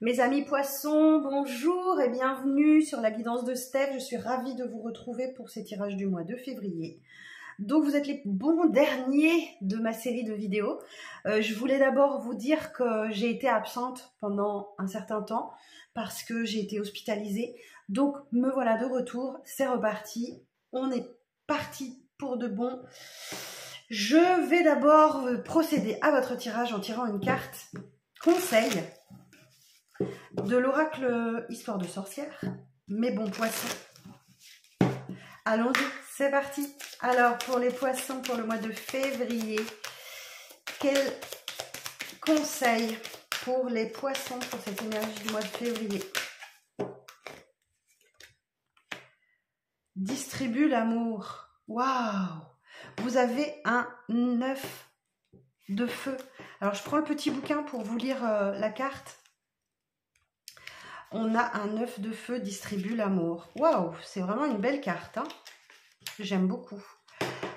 Mes amis poissons, bonjour et bienvenue sur la guidance de Steph. Je suis ravie de vous retrouver pour ces tirages du mois de février. Donc vous êtes les bons derniers de ma série de vidéos. Je voulais d'abord vous dire que j'ai été absente pendant un certain temps parce que j'ai été hospitalisée. Donc me voilà de retour, c'est reparti. On est parti pour de bon. Je vais d'abord procéder à votre tirage en tirant une carte conseil de l'oracle Histoire de sorcière, mes bons poissons. Allons-y, c'est parti. Alors, pour les poissons, pour le mois de février, quel conseil pour les poissons pour cette énergie du mois de février? Distribue l'amour. Waouh! Vous avez un 9 de feu. Alors, je prends le petit bouquin pour vous lire la carte. On a un 9 de feu, distribue l'amour. Waouh, c'est vraiment une belle carte, hein. J'aime beaucoup.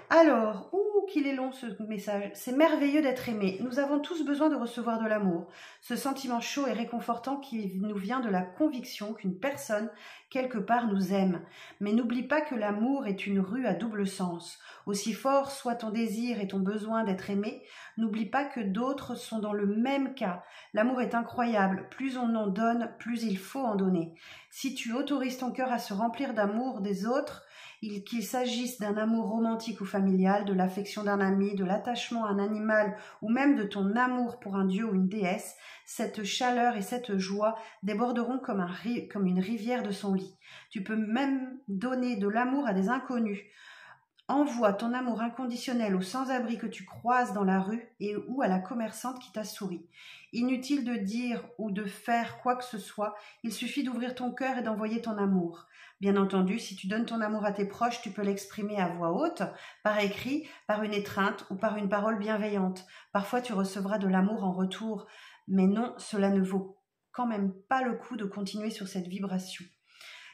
Alors, qu'il est long ce message. C'est merveilleux d'être aimé. Nous avons tous besoin de recevoir de l'amour. Ce sentiment chaud et réconfortant qui nous vient de la conviction qu'une personne, quelque part, nous aime. Mais n'oublie pas que l'amour est une rue à double sens. Aussi fort soit ton désir et ton besoin d'être aimé, n'oublie pas que d'autres sont dans le même cas. L'amour est incroyable. Plus on en donne, plus il faut en donner. Si tu autorises ton cœur à se remplir d'amour des autres, qu'il s'agisse d'un amour romantique ou familial, de l'affection d'un ami, de l'attachement à un animal ou même de ton amour pour un dieu ou une déesse, cette chaleur et cette joie déborderont comme une rivière de son lit. Tu peux même donner de l'amour à des inconnus. Envoie ton amour inconditionnel aux sans-abri que tu croises dans la rue et ou à la commerçante qui t'a souri. Inutile de dire ou de faire quoi que ce soit, il suffit d'ouvrir ton cœur et d'envoyer ton amour. Bien entendu, si tu donnes ton amour à tes proches, tu peux l'exprimer à voix haute, par écrit, par une étreinte ou par une parole bienveillante. Parfois, tu recevras de l'amour en retour, mais non, cela ne vaut quand même pas le coup de continuer sur cette vibration.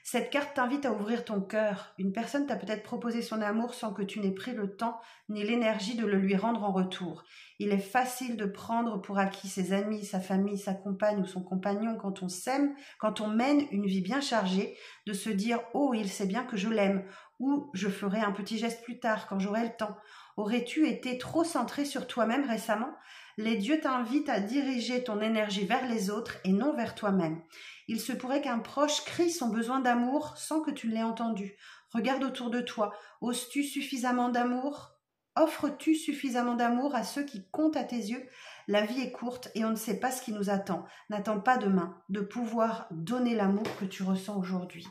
Cette carte t'invite à ouvrir ton cœur. Une personne t'a peut-être proposé son amour sans que tu n'aies pris le temps ni l'énergie de le lui rendre en retour. Il est facile de prendre pour acquis ses amis, sa famille, sa compagne ou son compagnon quand on s'aime, quand on mène une vie bien chargée, de se dire « Oh, il sait bien que je l'aime » ou « Je ferai un petit geste plus tard quand j'aurai le temps ». Aurais-tu été trop centré sur toi-même récemment? Les dieux t'invitent à diriger ton énergie vers les autres et non vers toi-même. Il se pourrait qu'un proche crie son besoin d'amour sans que tu l'aies entendu. Regarde autour de toi. Oses-tu suffisamment d'amour? Offres-tu suffisamment d'amour à ceux qui comptent à tes yeux? La vie est courte et on ne sait pas ce qui nous attend. N'attends pas demain de pouvoir donner l'amour que tu ressens aujourd'hui.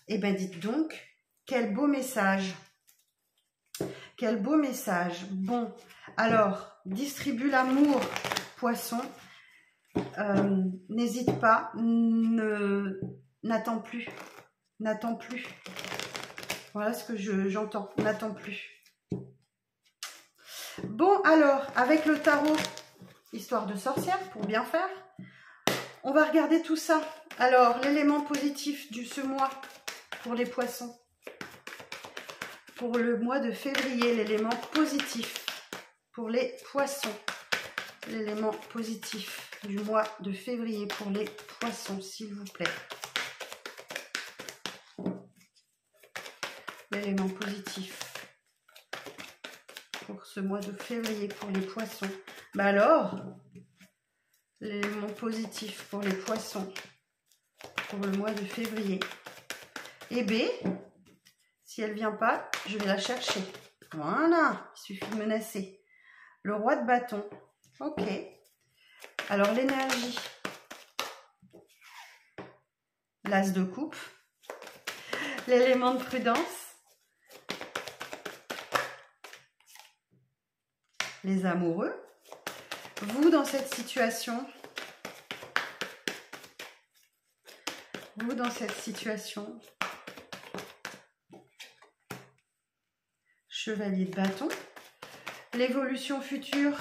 Eh bien, dites donc, quel beau message! Quel beau message! Bon, alors, distribue l'amour, poisson. N'hésite pas, n'attends plus. N'attends plus. Voilà ce que j'entends. N'attends plus. Bon, alors, avec le tarot, Histoire de sorcière, pour bien faire, on va regarder tout ça. Alors, l'élément positif de ce mois pour les poissons. Pour le mois de février, l'élément positif pour les poissons. L'élément positif du mois de février pour les poissons, s'il vous plaît. L'élément positif pour ce mois de février pour les poissons. Bah alors, l'élément positif pour les poissons pour le mois de février. Et B, si elle ne vient pas, je vais la chercher. Voilà, il suffit de menacer. Le roi de bâton. Ok. Alors, l'énergie. L'as de coupe. L'élément de prudence. Les amoureux. Vous, dans cette situation. Vous, dans cette situation. Chevalier de bâton. L'évolution future.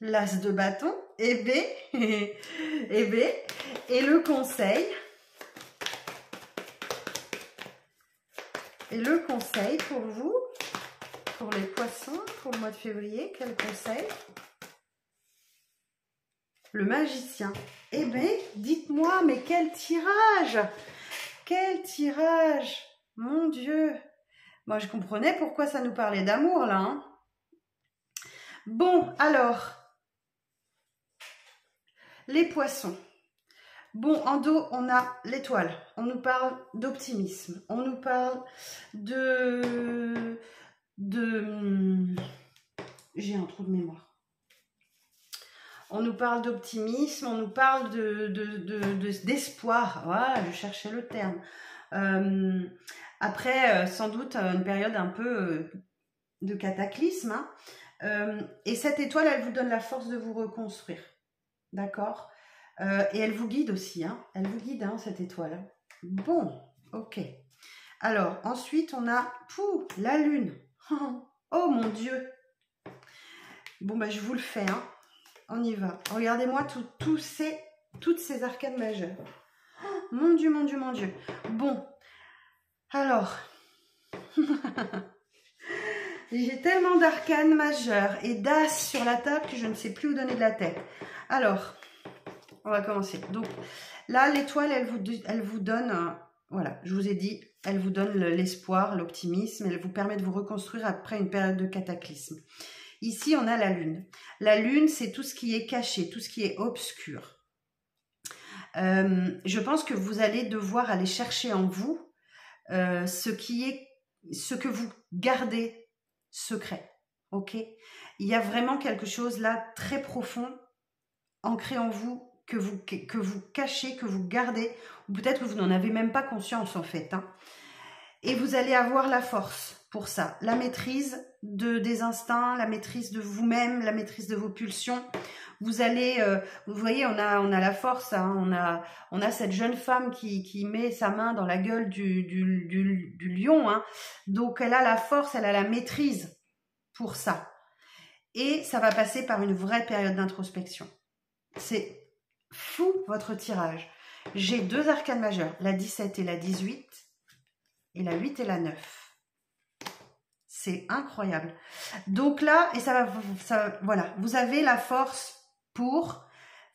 L'as de bâton. Et B. Et B. Et le conseil. Et le conseil pour vous. pour les poissons pour le mois de février? Quel conseil? Le magicien. Eh bien, dites-moi, mais quel tirage! Quel tirage! Mon Dieu! Moi, je comprenais pourquoi ça nous parlait d'amour, là. Hein. Bon, alors, les poissons. Bon, en dos, on a l'étoile. On nous parle d'optimisme. On nous parle de... J'ai un trou de mémoire. On nous parle d'optimisme, on nous parle d'espoir. Voilà, je cherchais le terme. Après, sans doute, une période un peu de cataclysme. Hein. Et cette étoile, elle vous donne la force de vous reconstruire. D'accord? Et elle vous guide aussi. Hein. Elle vous guide, hein, cette étoile. Bon, ok. Alors, ensuite, on a la lune. Oh mon Dieu! Bon, bah, je vous le fais. Hein. On y va. Regardez-moi toutes ces arcades majeures. Oh, mon Dieu, mon Dieu, mon Dieu. Bon, alors, j'ai tellement d'arcanes majeures et d'as sur la table que je ne sais plus où donner de la tête. Alors, on va commencer. Donc, là, l'étoile, elle vous donne, voilà, je vous ai dit, elle vous donne l'espoir, l'optimisme, elle vous permet de vous reconstruire après une période de cataclysme. Ici, on a la lune. La lune, c'est tout ce qui est caché, tout ce qui est obscur. Je pense que vous allez devoir aller chercher en vous ce que vous gardez secret. Ok? Il y a vraiment quelque chose là très profond, ancré en vous, que vous cachez, que vous gardez, ou peut-être que vous n'en avez même pas conscience en fait. Hein. Et vous allez avoir la force pour ça, la maîtrise des instincts, la maîtrise de vous-même, la maîtrise de vos pulsions. Vous allez, vous voyez, on a la force, hein, on a cette jeune femme qui met sa main dans la gueule du lion. Hein. Donc elle a la force, elle a la maîtrise pour ça. Et ça va passer par une vraie période d'introspection. C'est fou votre tirage. J'ai 2 arcanes majeures, la 17 et la 18. Et la 8 et la 9. C'est incroyable. Donc là, et voilà, vous avez la force pour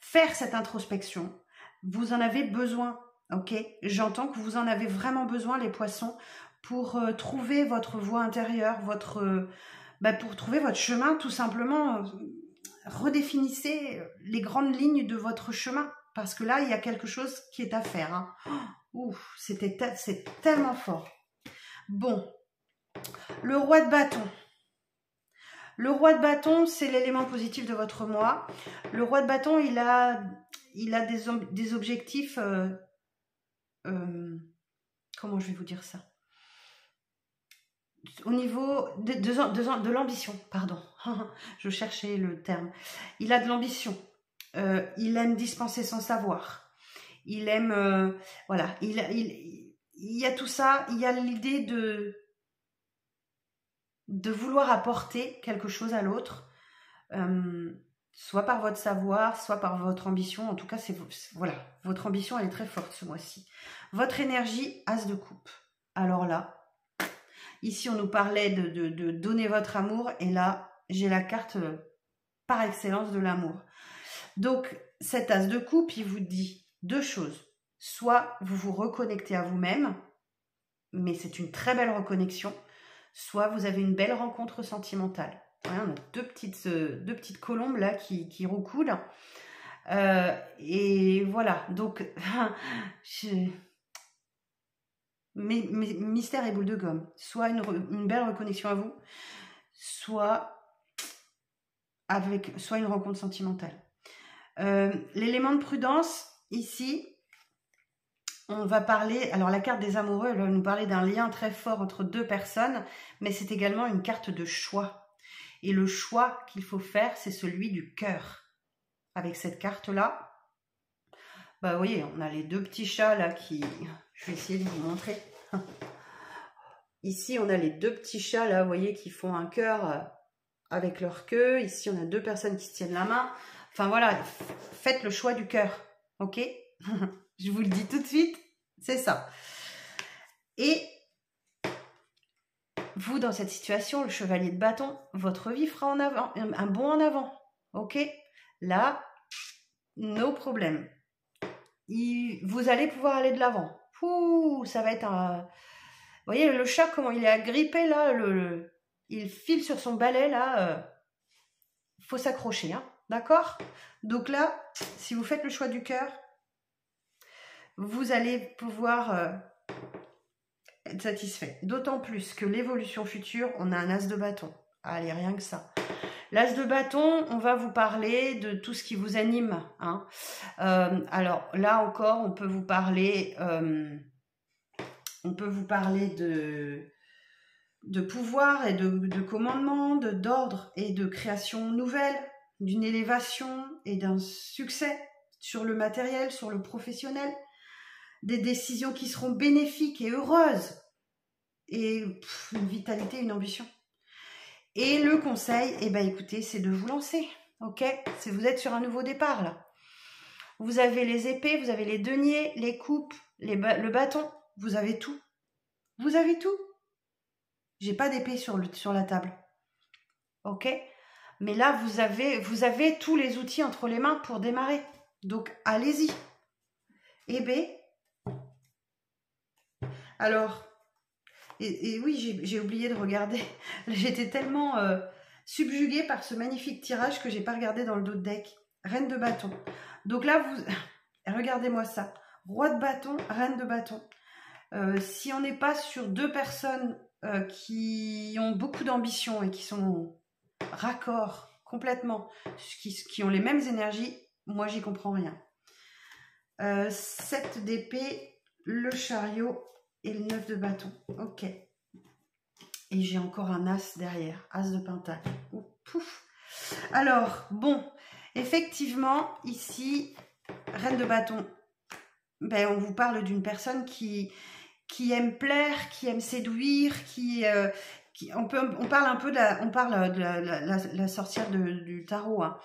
faire cette introspection. Vous en avez besoin, ok? J'entends que vous en avez vraiment besoin, les poissons, pour trouver votre voie intérieure, pour trouver votre chemin, tout simplement. Redéfinissez les grandes lignes de votre chemin, parce que là, il y a quelque chose qui est à faire. Hein. Ouf, c'est tellement fort. Bon, le roi de bâton. Le roi de bâton, c'est l'élément positif de votre mois. Le roi de bâton, il a des objectifs... comment je vais vous dire ça? Au niveau de l'ambition, pardon. Je cherchais le terme. Il a de l'ambition. Il aime dispenser son savoir. Il aime... voilà, il y a tout ça. Il y a l'idée de vouloir apporter quelque chose à l'autre, soit par votre savoir, soit par votre ambition. En tout cas, voilà, votre ambition, elle est très forte ce mois-ci. Votre énergie, as de coupe. Alors là, ici, on nous parlait de donner votre amour, et là, j'ai la carte par excellence de l'amour. Donc, cet as de coupe, il vous dit 2 choses. Soit vous vous reconnectez à vous-même, mais c'est une très belle reconnexion, soit vous avez une belle rencontre sentimentale. Ouais, on a deux petites colombes là qui roucoulent. Et voilà, donc mystère et boule de gomme. Soit une belle reconnexion à vous, soit une rencontre sentimentale. L'élément de prudence, ici, on va parler, alors la carte des amoureux, elle va nous parler d'un lien très fort entre 2 personnes, mais c'est également une carte de choix. Et le choix qu'il faut faire, c'est celui du cœur. Avec cette carte-là, bah vous voyez, on a les 2 petits chats là qui... Je vais essayer de vous montrer. Ici, on a les 2 petits chats là, vous voyez, qui font un cœur avec leur queue. Ici, on a 2 personnes qui se tiennent la main. Enfin voilà, faites le choix du cœur, ok? Je vous le dis tout de suite, c'est ça. Et vous, dans cette situation, le chevalier de bâton, votre vie fera en avant, un bond en avant. Ok? Là, no problème. Vous allez pouvoir aller de l'avant. Ça va être un... Vous voyez le chat, comment il est agrippé là, il file sur son balai là. Faut s'accrocher, hein, d'accord? Donc là, si vous faites le choix du cœur, vous allez pouvoir être satisfait. D'autant plus que l'évolution future, on a un as de bâton. Allez, rien que ça. L'as de bâton, on va vous parler de tout ce qui vous anime. Hein. Alors là encore, on peut vous parler de pouvoir et de commandement, d'ordre et de création nouvelle, d'une élévation et d'un succès sur le matériel, sur le professionnel, des décisions qui seront bénéfiques et heureuses, et une vitalité, une ambition. Et le conseil, eh ben écoutez, c'est de vous lancer, ok? Si vous êtes sur un nouveau départ, là. Vous avez les épées, vous avez les deniers, les coupes, le bâton, vous avez tout. Vous avez tout. J'ai pas d'épée sur la table. Ok? Mais là, vous avez tous les outils entre les mains pour démarrer. Donc, allez-y. Eh bien, alors, et oui, j'ai oublié de regarder. J'étais tellement subjuguée par ce magnifique tirage que j'ai pas regardé dans le dos de deck. Reine de bâton. Donc là, regardez-moi ça. Roi de bâton, reine de bâton. Si on n'est pas sur deux personnes qui ont beaucoup d'ambition et qui sont raccords complètement, qui ont les mêmes énergies, moi j'y comprends rien. 7 d'épée, le chariot et le 9 de bâton. Ok. Et j'ai encore un as derrière, as de pentacle. Pouf. Alors, bon, effectivement, ici, reine de bâton, ben, on vous parle d'une personne qui aime plaire, qui aime séduire, on parle un peu de la sorcière du tarot. Hein.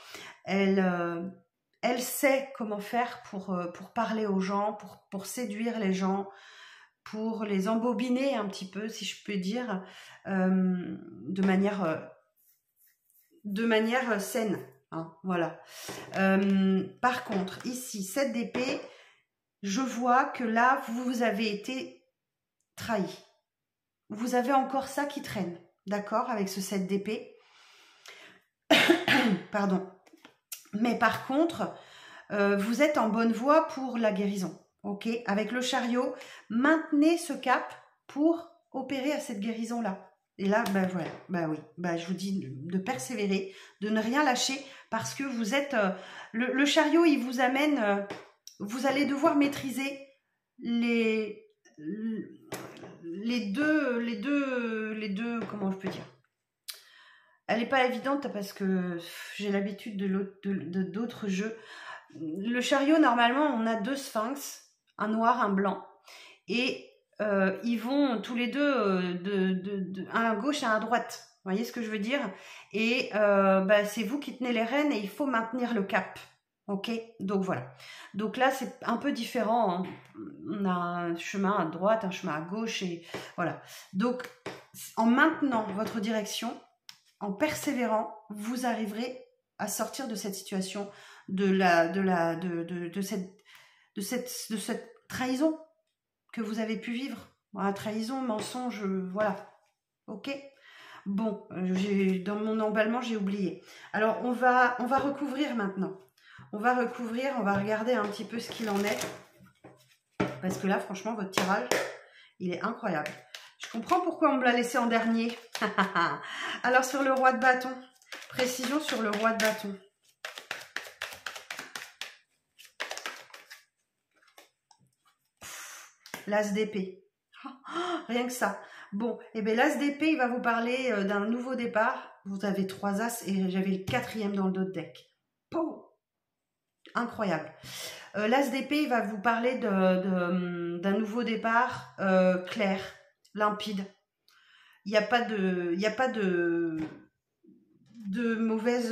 Elle sait comment faire pour parler aux gens, pour séduire les gens, pour les embobiner un petit peu, si je peux dire, de manière saine. Hein, voilà. Par contre, ici, 7 d'épée, je vois que là, vous avez été trahi. Vous avez encore ça qui traîne, d'accord, avec ce 7 d'épée. Pardon. Mais par contre, vous êtes en bonne voie pour la guérison, ok? Avec le chariot, maintenez ce cap pour opérer à cette guérison-là. Et là, ben voilà, ben oui, ben je vous dis de persévérer, de ne rien lâcher, parce que vous êtes... le chariot, il vous amène... vous allez devoir maîtriser les deux, comment je peux dire, elle n'est pas évidente parce que j'ai l'habitude d'autres jeux. Le chariot, normalement, on a 2 sphinx, un noir, un blanc, et ils vont tous les deux un à gauche et un à droite. Vous voyez ce que je veux dire? Et bah, c'est vous qui tenez les rênes et il faut maintenir le cap. Ok, donc voilà. Donc là, c'est un peu différent. Hein. On a un chemin à droite, un chemin à gauche, et voilà. Donc, en maintenant votre direction, en persévérant, vous arriverez à sortir de cette situation, de cette trahison que vous avez pu vivre. Voilà, trahison, mensonge, voilà. Ok. Bon, dans mon emballement, j'ai oublié. Alors, on va recouvrir maintenant. On va regarder un petit peu ce qu'il en est. Parce que là, franchement, votre tirage, il est incroyable. Je comprends pourquoi on me l'a laissé en dernier. Alors, sur le roi de bâton. Précision sur le roi de bâton. L'as d'épée. Rien que ça. Bon, et bien l'as d'épée, il va vous parler d'un nouveau départ. Vous avez 3 as et j'avais le 4e dans le dos de deck. Pow! Incroyable. L'as d'épée, il va vous parler d'un nouveau départ clair, limpide. Il n'y a pas de mauvaises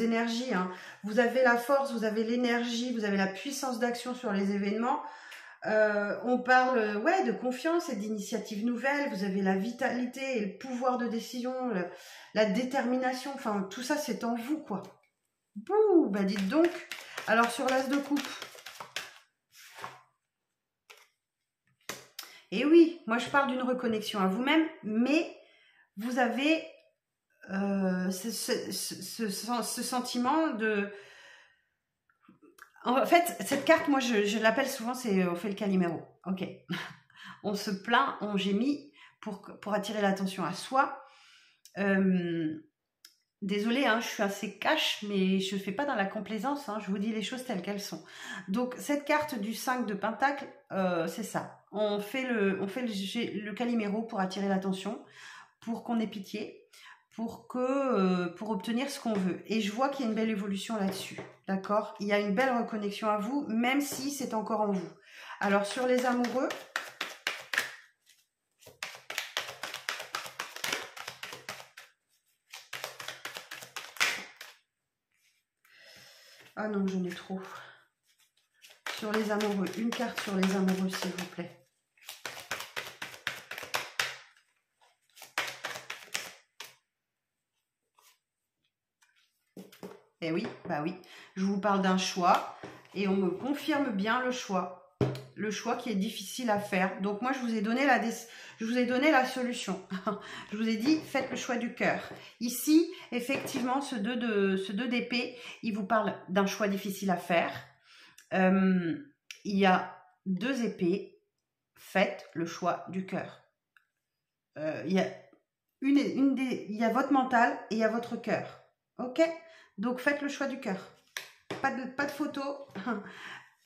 énergies. Hein. Vous avez la force, vous avez l'énergie, vous avez la puissance d'action sur les événements. On parle ouais, de confiance et d'initiatives nouvelles. Vous avez la vitalité et le pouvoir de décision, la détermination. Enfin, tout ça, c'est en vous, quoi. Bouh, bah dites donc. Alors, sur l'as de coupe. Et oui, moi, je parle d'une reconnexion à vous-même, mais vous avez ce sentiment de... En fait, cette carte, moi, je l'appelle souvent, c'est on fait le Calimero. Ok. On se plaint, on gémit pour attirer l'attention à soi. Désolée, hein, je suis assez cash, mais je ne fais pas dans la complaisance. Hein, je vous dis les choses telles qu'elles sont. Donc, cette carte du 5 de Pentacle, c'est ça. On fait le Calimero pour attirer l'attention, pour qu'on ait pitié, pour obtenir ce qu'on veut. Et je vois qu'il y a une belle évolution là-dessus. D'accord? Il y a une belle reconnexion à vous, même si c'est encore en vous. Alors, sur les amoureux... Ah non, j'en ai trop. Sur les amoureux, une carte sur les amoureux, s'il vous plaît. Eh oui, bah oui. Je vous parle d'un choix et on me confirme bien le choix. Le choix qui est difficile à faire. Donc moi, je vous ai donné la solution. Je vous ai dit, faites le choix du cœur. Ici, effectivement, ce 2 d'épée, il vous parle d'un choix difficile à faire. Il y a 2 épées. Faites le choix du cœur. Il y a il y a votre mental et il y a votre cœur. Ok? Donc faites le choix du cœur. Pas de photo.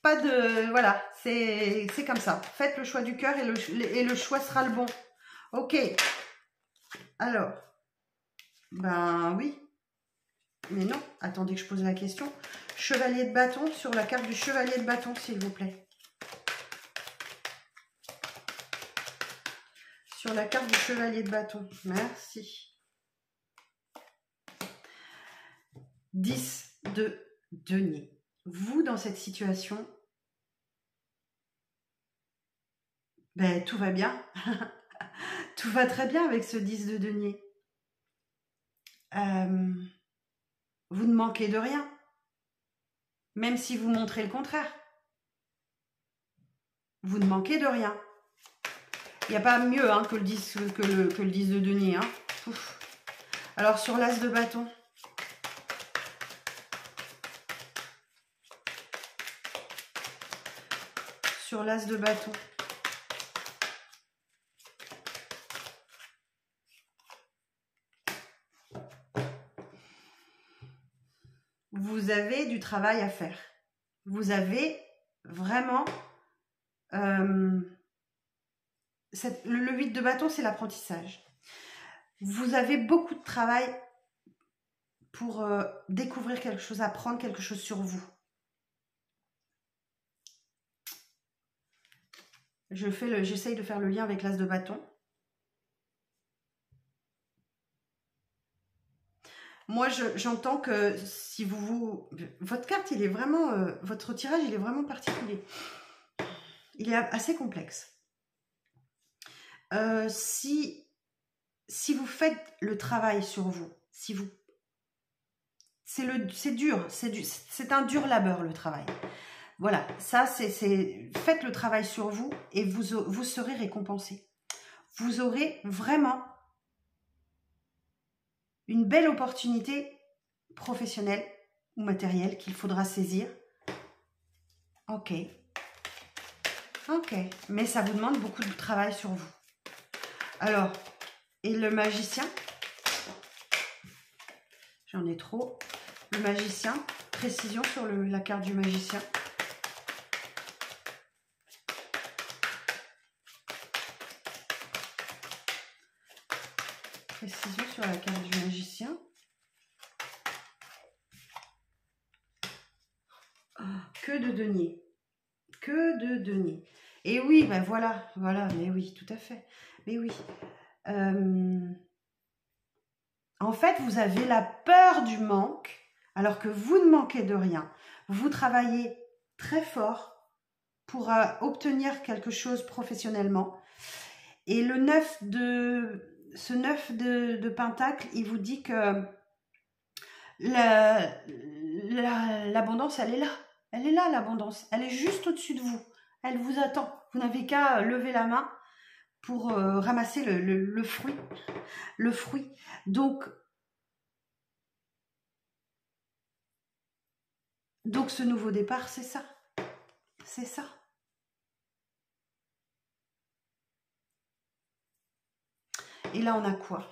Pas de... Voilà, c'est comme ça. Faites le choix du cœur et le choix sera le bon. Ok. Alors. Ben oui. Mais non. Attendez que je pose la question. Chevalier de bâton, sur la carte du chevalier de bâton, s'il vous plaît. Sur la carte du chevalier de bâton. Merci. 10 de denier. Vous, dans cette situation, ben, tout va bien. Tout va très bien avec ce 10 de denier. Vous ne manquez de rien. Même si vous montrez le contraire. Vous ne manquez de rien. Il n'y a pas mieux hein, que le 10 de denier. Hein. Ouf. Alors, sur l'as de bâton. Sur l'as de bâton. Vous avez du travail à faire. Vous avez vraiment... le 8 de bâton, c'est l'apprentissage. Vous avez beaucoup de travail pour découvrir quelque chose, apprendre quelque chose sur vous. J'essaye de faire le lien avec l'as de bâton. Moi, j'entends que si votre carte, il est vraiment... votre tirage, il est vraiment particulier. Il est assez complexe. Si vous faites le travail sur vous, c'est dur, c'est un dur labeur le travail. Voilà, ça faites le travail sur vous et vous serez récompensé. Vous aurez vraiment une belle opportunité professionnelle ou matérielle qu'il faudra saisir. Ok. Ok, mais ça vous demande beaucoup de travail sur vous. Alors, et le magicien? J'en ai trop. Le magicien, précision sur la carte du magicien. Précision sur la carte du magicien. Oh, que de deniers. Que de deniers. Et oui, ben voilà, mais oui, tout à fait. Mais oui. En fait, vous avez la peur du manque, alors que vous ne manquez de rien. Vous travaillez très fort pour obtenir quelque chose professionnellement. Et le 9 ce 9 de Pentacle, il vous dit que l'abondance, elle est là. Elle est là, l'abondance. Elle est juste au-dessus de vous. Elle vous attend. Vous n'avez qu'à lever la main pour ramasser le fruit. Le fruit. Donc, ce nouveau départ, c'est ça. C'est ça. Et là, on a quoi?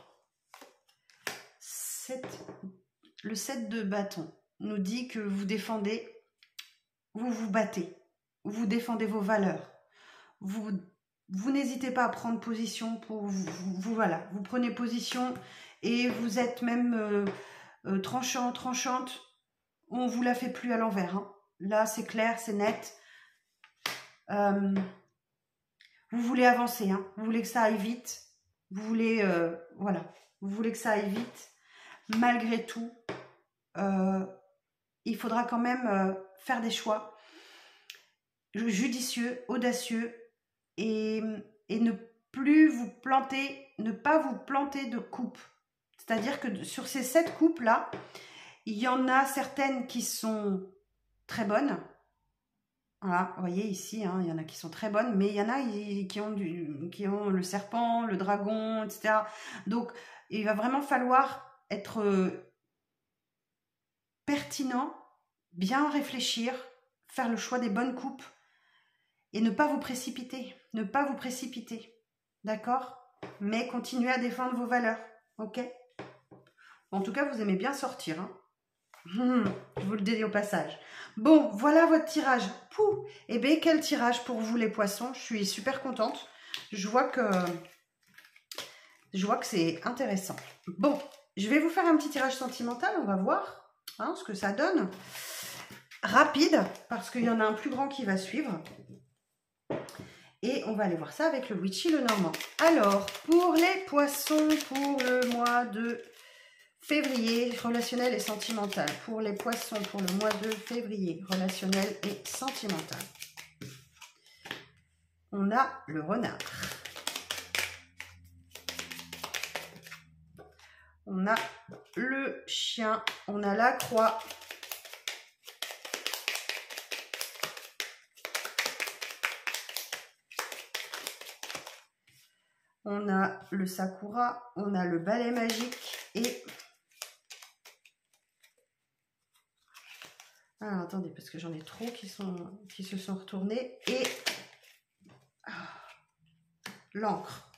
Le 7 de bâton nous dit que vous défendez, vous vous battez, vous défendez vos valeurs. Vous n'hésitez pas à prendre position pour voilà, vous prenez position et vous êtes même tranchante. On vous la fait plus à l'envers. Hein. Là, c'est clair, c'est net. Vous voulez avancer, hein. Vous voulez que ça aille vite. Vous voulez, voilà, vous voulez que ça aille vite. Malgré tout, il faudra quand même faire des choix judicieux, audacieux et ne plus vous planter, ne pas vous planter de coupes. C'est-à-dire que sur ces 7 coupes-là, il y en a certaines qui sont très bonnes. Voilà, vous voyez ici, hein, il y en a qui sont très bonnes, mais il y en a qui ont le serpent, le dragon, etc. Donc, il va vraiment falloir être pertinent, bien réfléchir, faire le choix des bonnes coupes et ne pas vous précipiter. Ne pas vous précipiter, d'accord? Mais continuez à défendre vos valeurs, ok? En tout cas, vous aimez bien sortir, hein. Je vous le dis au passage. Bon, voilà votre tirage. Pouh. Eh bien, quel tirage pour vous les poissons. Je suis super contente. Je vois que c'est intéressant. Bon, je vais vous faire un petit tirage sentimental. On va voir hein, ce que ça donne. Rapide, parce qu'il y en a un plus grand qui va suivre. Et on va aller voir ça avec le Witchy le Normand. Alors, pour les poissons, pour le mois de février, relationnel et sentimental. Pour les poissons, pour le mois de février, relationnel et sentimental. On a le renard. On a le chien. On a la croix. On a le sakura. On a le balai magique. Et... alors, attendez, parce que j'en ai trop qui se sont retournés. Et l'encre.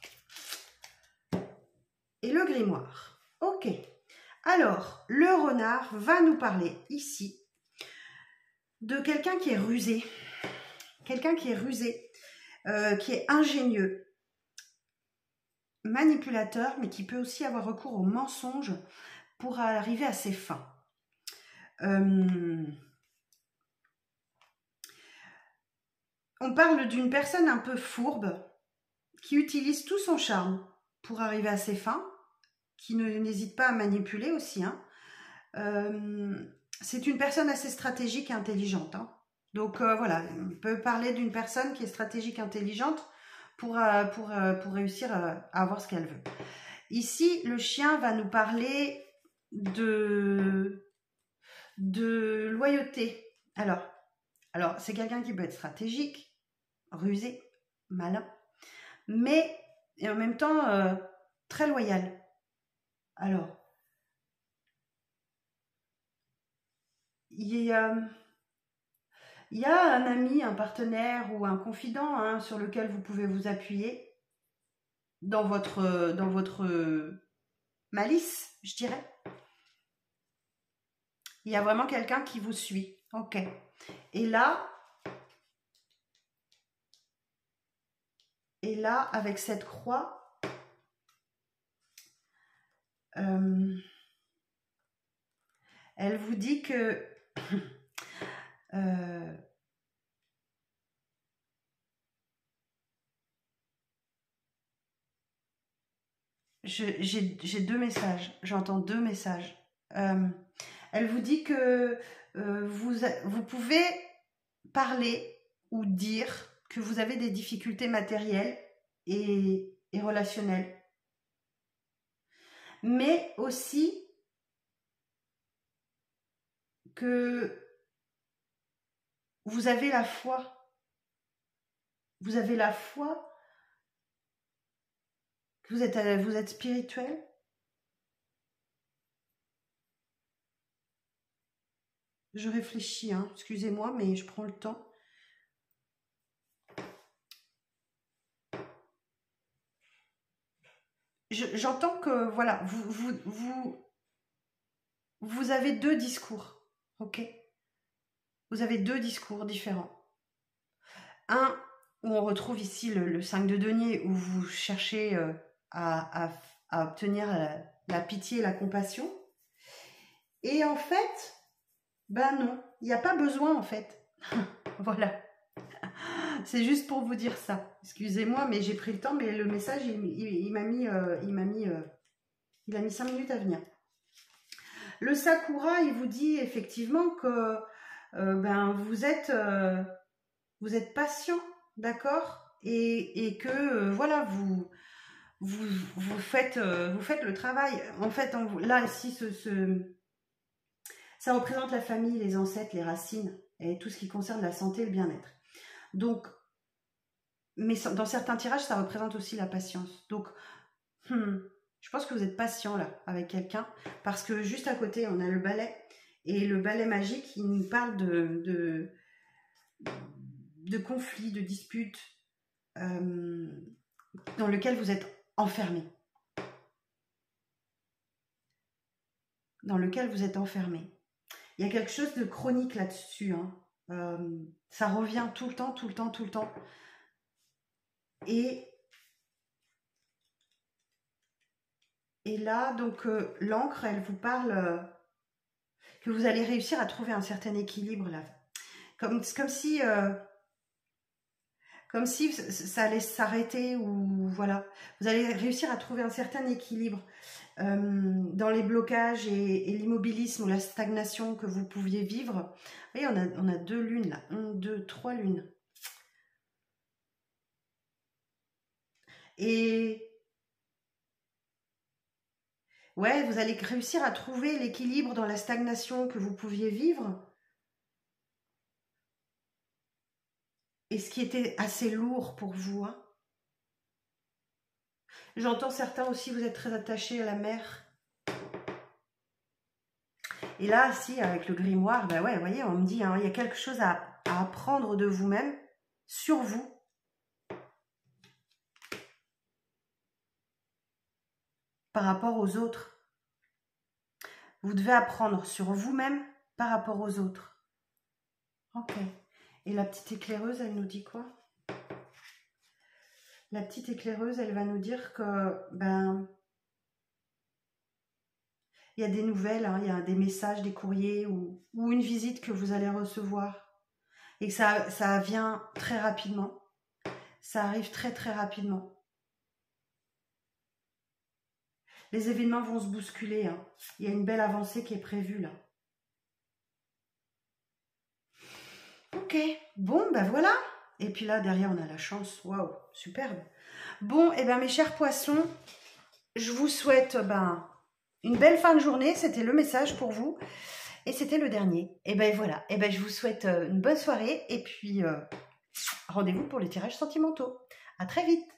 Et le grimoire. Ok. Alors, le renard va nous parler ici de quelqu'un qui est rusé. Quelqu'un qui est rusé, qui est ingénieux, manipulateur, mais qui peut aussi avoir recours au mensonge pour arriver à ses fins. On parle d'une personne un peu fourbe qui utilise tout son charme pour arriver à ses fins, qui n'hésite pas à manipuler aussi. Hein. C'est une personne assez stratégique et intelligente. Hein. Donc voilà, on peut parler d'une personne qui est stratégique et intelligente pour réussir à avoir ce qu'elle veut. Ici, le chien va nous parler de loyauté. Alors c'est quelqu'un qui peut être stratégique, rusé, malin, mais et en même temps très loyal. Alors, il y a un ami, un partenaire ou un confident hein, sur lequel vous pouvez vous appuyer dans votre malice, je dirais. Il y a vraiment quelqu'un qui vous suit. Ok. Et là, avec cette croix, elle vous dit que j'ai 2 messages. J'entends 2 messages. Elle vous dit que vous pouvez parler ou dire que vous avez des difficultés matérielles et relationnelles. Mais aussi que vous avez la foi. Vous avez la foi. Vous êtes spirituel. Je réfléchis, hein, excusez-moi, mais je prends le temps. J'entends que, voilà, vous avez deux discours, ok? Vous avez deux discours différents. Un, où on retrouve ici le 5 de denier, où vous cherchez à obtenir la pitié et la compassion. Et en fait, ben non, il n'y a pas besoin en fait. Voilà. C'est juste pour vous dire ça. Excusez-moi, mais j'ai pris le temps, mais le message, il a mis 5 minutes à venir. Le Sakura, il vous dit effectivement que ben, vous êtes patient, d'accord, et que voilà, vous faites le travail. En fait, là, ici, ça représente la famille, les ancêtres, les racines, et tout ce qui concerne la santé et le bien-être. Donc, mais dans certains tirages, ça représente aussi la patience. Donc, je pense que vous êtes patient là, avec quelqu'un, parce que juste à côté, on a le balai, et le balai magique, il nous parle de conflits, de disputes, dans lequel vous êtes enfermé. Dans lequel vous êtes enfermé. Il y a quelque chose de chronique là-dessus. Hein. Ça revient tout le temps, tout le temps, tout le temps. Et là, donc, l'encre, elle vous parle que vous allez réussir à trouver un certain équilibre là. Comme si ça allait s'arrêter, ou voilà. Vous allez réussir à trouver un certain équilibre dans les blocages et l'immobilisme ou la stagnation que vous pouviez vivre. Vous voyez, on a 2 lunes là. 1, 2, 3 lunes. Et ouais, vous allez réussir à trouver l'équilibre dans la stagnation que vous pouviez vivre. Et ce qui était assez lourd pour vous. Hein. J'entends certains aussi, vous êtes très attachés à la mer. Et là, si, avec le grimoire, ben ouais, vous voyez, on me dit, hein, il y a quelque chose à apprendre de vous-même, sur vous. Par rapport aux autres. Vous devez apprendre sur vous-même par rapport aux autres. Ok. Et la petite éclaireuse, elle nous dit quoi? La petite éclaireuse, elle va nous dire que, ben, il y a des nouvelles, hein, il y a des messages, des courriers ou une visite que vous allez recevoir. Et que ça vient très rapidement. Ça arrive très très rapidement. Les événements vont se bousculer. Hein. Il y a une belle avancée qui est prévue là. Ok, bon, ben voilà. Et puis là, derrière, on a la chance. Waouh, superbe. Bon, et bien mes chers poissons, je vous souhaite une belle fin de journée. C'était le message pour vous. Et c'était le dernier. Et ben voilà. Et ben je vous souhaite une bonne soirée. Et puis, rendez-vous pour les tirages sentimentaux. À très vite.